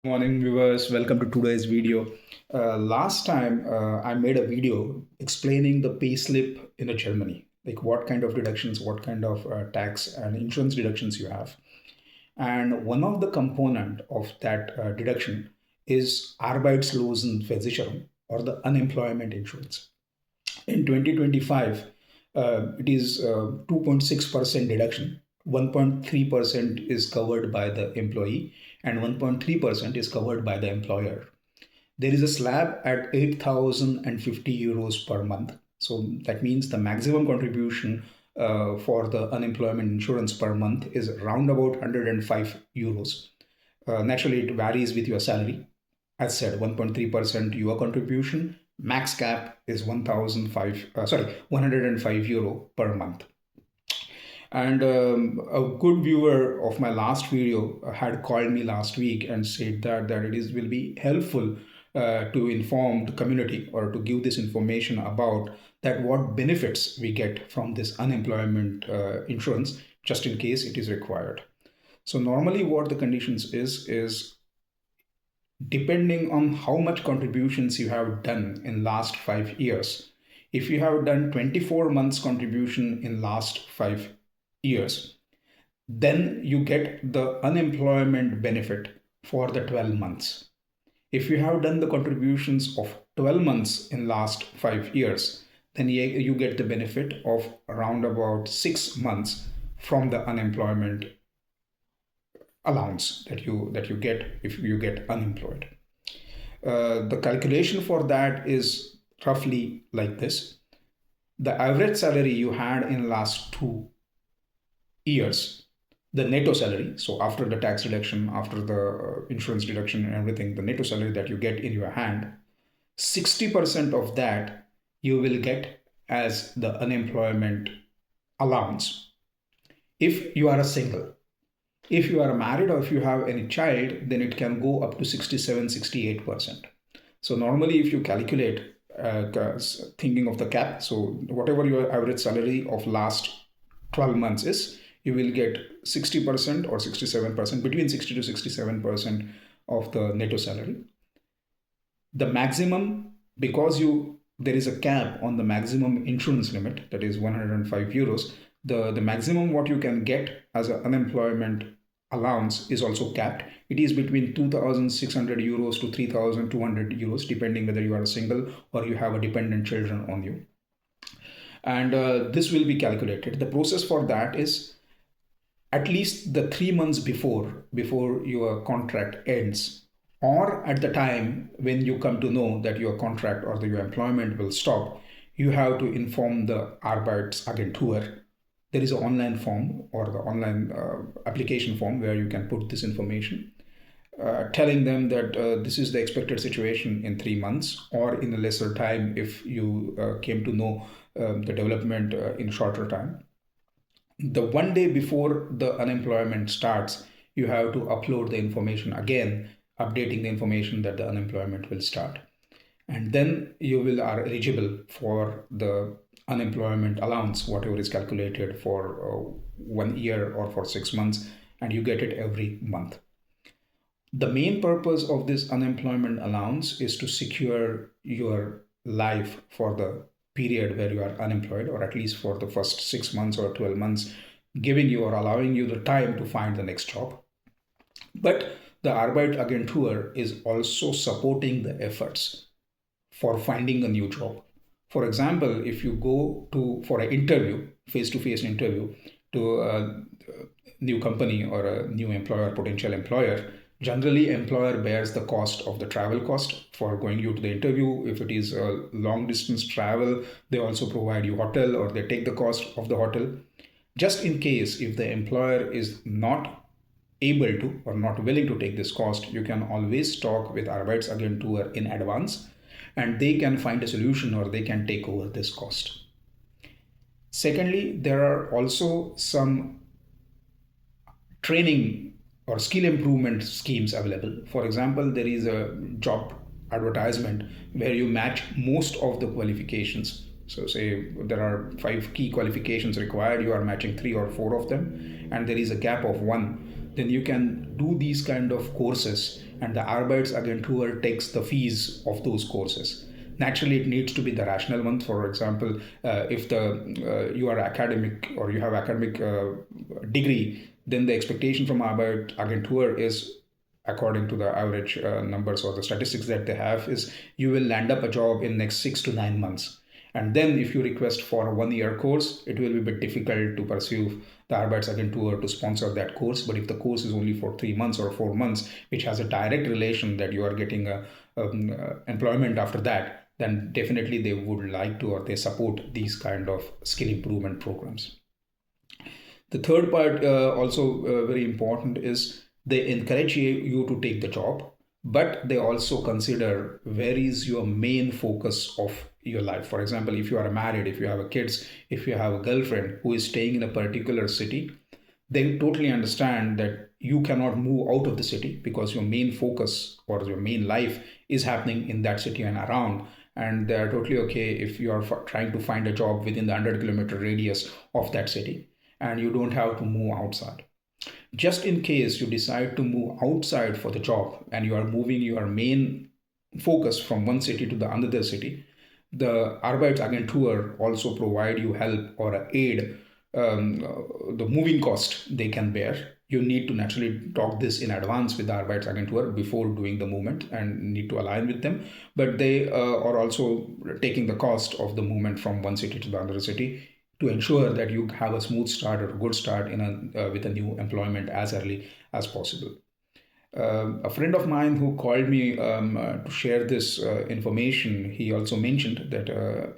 Morning viewers, welcome to today's video. Last time I made a video explaining the payslip in Germany, like what kind of deductions, what kind of tax and insurance deductions you have. And one of the component of that deduction is Arbeitslosenversicherung or the unemployment insurance. In 2025, it is 2.6% deduction. 1.3% is covered by the employee and 1.3% is covered by the employer. There is a slab at 8,050 euros per month. So that means the maximum contribution for the unemployment insurance per month is around about 105 euros. Naturally, it varies with your salary. As said, 1.3% your contribution. Max cap is 105 euro per month. And a good viewer of my last video had called me last week and said that will be helpful to inform the community or to give this information about that what benefits we get from this unemployment insurance just in case it is required. So normally what the conditions is depending on how much contributions you have done in last 5 years. If you have done 24 months contribution in last 5 years, then you get the unemployment benefit for the 12 months. If you have done the contributions of 12 months in last 5 years, then you get the benefit of around about 6 months from the unemployment allowance that you get if you get unemployed. The calculation for that is roughly like this. The average salary you had in last 2 years, the netto salary, so after the tax deduction, after the insurance deduction and everything, the netto salary that you get in your hand, 60% of that you will get as the unemployment allowance if you are a single. If you are married or if you have any child, then it can go up to 67-68%. So normally if you calculate thinking of the cap, so whatever your average salary of last 12 months is, you will get 60% or 67%, between 60 to 67% of the netto salary. The maximum, because there is a cap on the maximum insurance limit, that is 105 euros, the maximum what you can get as an unemployment allowance is also capped. It is between 2,600 euros to 3,200 euros, depending whether you are a single or you have a dependent children on you. And this will be calculated. The process for that is at least the 3 months before your contract ends, or at the time when you come to know that your contract or your employment will stop, you have to inform the Arbeitsagentur. There is an online form or the online application form where you can put this information, telling them that this is the expected situation in 3 months or in a lesser time if you came to know the development in shorter time. The one day before the unemployment starts, you have to upload the information again, updating the information that the unemployment will start. And then you are eligible for the unemployment allowance, whatever is calculated for 1 year or for 6 months, and you get it every month. The main purpose of this unemployment allowance is to secure your life for the period where you are unemployed, or at least for the first 6 months or 12 months, giving you or allowing you the time to find the next job. But the Arbeitsagentur is also supporting the efforts for finding a new job. For example, if you go for an interview, face-to-face interview to a new company or a new employer, potential employer, generally employer bears the cost of the travel cost for going you to the interview. If it is a long distance travel, they also provide you hotel or they take the cost of the hotel. Just in case if the employer is not able to or not willing to take this cost, you can always talk with Arbeitsagentur in advance and they can find a solution or they can take over this cost. Secondly, there are also some training or skill improvement schemes available. For example, there is a job advertisement where you match most of the qualifications. So say there are 5 key qualifications required, you are matching 3 or 4 of them, and there is a gap of one. then you can do these kind of courses, and the Arbeitsagentur takes the fees of those courses. Naturally, it needs to be the rational one. For example, if the you are academic or you have academic degree, then the expectation from Arbeitsagentur is, according to the average numbers or the statistics that they have, is you will land up a job in next 6 to 9 months. And then if you request for a 1 year course, it will be a bit difficult to pursue the Arbeitsagentur to sponsor that course. But if the course is only for 3 months or 4 months, which has a direct relation that you are getting employment after that, then definitely they would like to, or they support these kind of skill improvement programs. The third part, also very important, is they encourage you to take the job, but they also consider where is your main focus of your life. For example, if you are married, if you have a kids, if you have a girlfriend who is staying in a particular city, they totally understand that you cannot move out of the city because your main focus or your main life is happening in that city and around. And they are totally okay if you are trying to find a job within the 100-kilometer radius of that city and you don't have to move outside. Just in case you decide to move outside for the job and you are moving your main focus from one city to the another city, the Arbeitsagentur also provide you help or aid, the moving cost they can bear. You need to naturally talk this in advance with the Arbeitsagentur before doing the movement and need to align with them. But they are also taking the cost of the movement from one city to the other city to ensure that you have a smooth start or a good start with a new employment as early as possible. A friend of mine who called me to share this information, he also mentioned that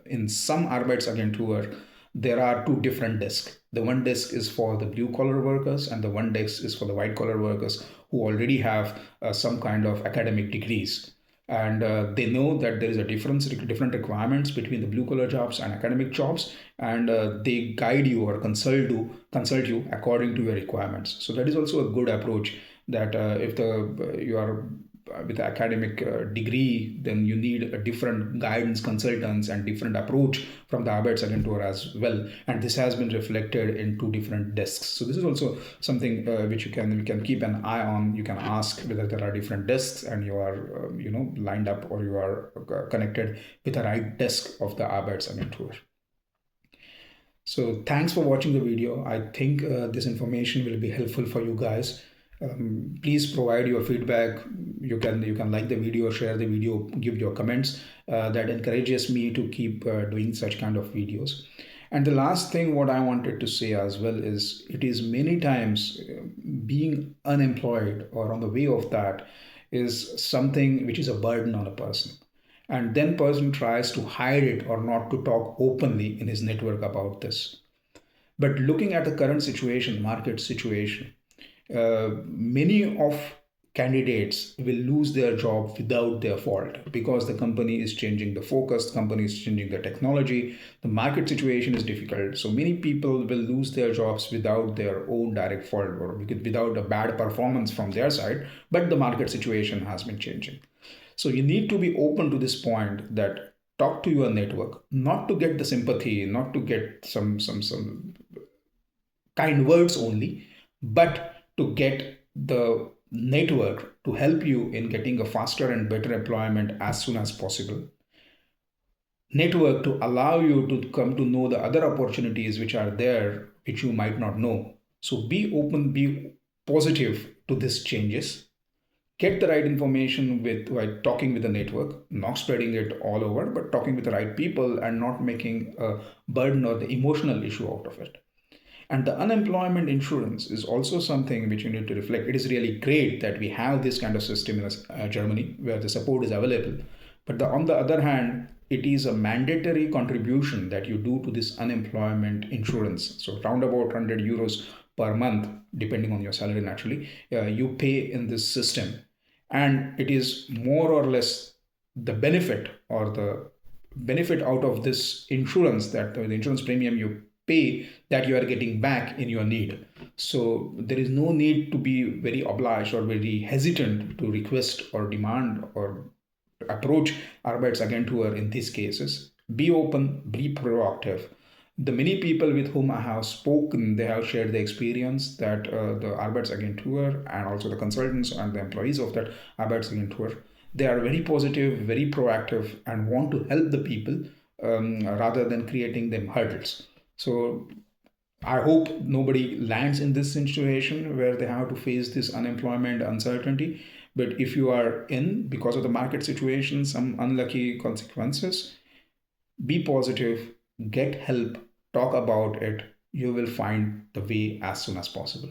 in some Arbeitsagentur, there are two different desks. The one desk is for the blue collar workers, and the one desk is for the white collar workers who already have some kind of academic degrees. And they know that there is a different requirements between the blue collar jobs and academic jobs, and they guide you or consult you according to your requirements. So that is also a good approach, that if you are with academic degree, then you need a different guidance consultants and different approach from the Arbeitsagentur as well. And this has been reflected in two different desks. So this is also something which we can keep an eye on. You can ask whether there are different desks and you are lined up or you are connected with the right desk of the Arbeitsagentur. So thanks for watching the video. I think this information will be helpful for you guys. Please provide your feedback. You can like the video, share the video, give your comments. That encourages me to keep doing such kind of videos. And the last thing what I wanted to say as well is, it is many times being unemployed or on the way of that is something which is a burden on a person, and then person tries to hide it or not to talk openly in his network about this. But looking at the current situation, market situation, many of candidates will lose their job without their fault, because the company is changing the focus, the company is changing the technology, the market situation is difficult. So many people will lose their jobs without their own direct fault or without a bad performance from their side, but the market situation has been changing. So you need to be open to this point, that talk to your network, not to get the sympathy, not to get some kind words only, but to get the network to help you in getting a faster and better employment as soon as possible. Network to allow you to come to know the other opportunities which are there, which you might not know. So be open, be positive to these changes. Get the right information by talking with the network, not spreading it all over, but talking with the right people and not making a burden or the emotional issue out of it. And the unemployment insurance is also something which you need to reflect. It is really great that we have this kind of system in Germany where the support is available. But on the other hand, it is a mandatory contribution that you do to this unemployment insurance. So around about 100 euros per month, depending on your salary naturally, you pay in this system. And it is more or less the benefit or the benefit out of this insurance, that the insurance premium you pay, that you are getting back in your need. So there is no need to be very obliged or very hesitant to request or demand or approach Arbeitsagentur in these cases. Be open, be proactive. The many people with whom I have spoken, they have shared the experience that the Arbeitsagentur and also the consultants and the employees of that Arbeitsagentur, they are very positive, very proactive, and want to help the people rather than creating them hurdles. So I hope nobody lands in this situation where they have to face this unemployment uncertainty. But if you are in, because of the market situation, some unlucky consequences, be positive, get help, talk about it. You will find the way as soon as possible.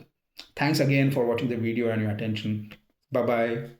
Thanks again for watching the video and your attention. Bye bye.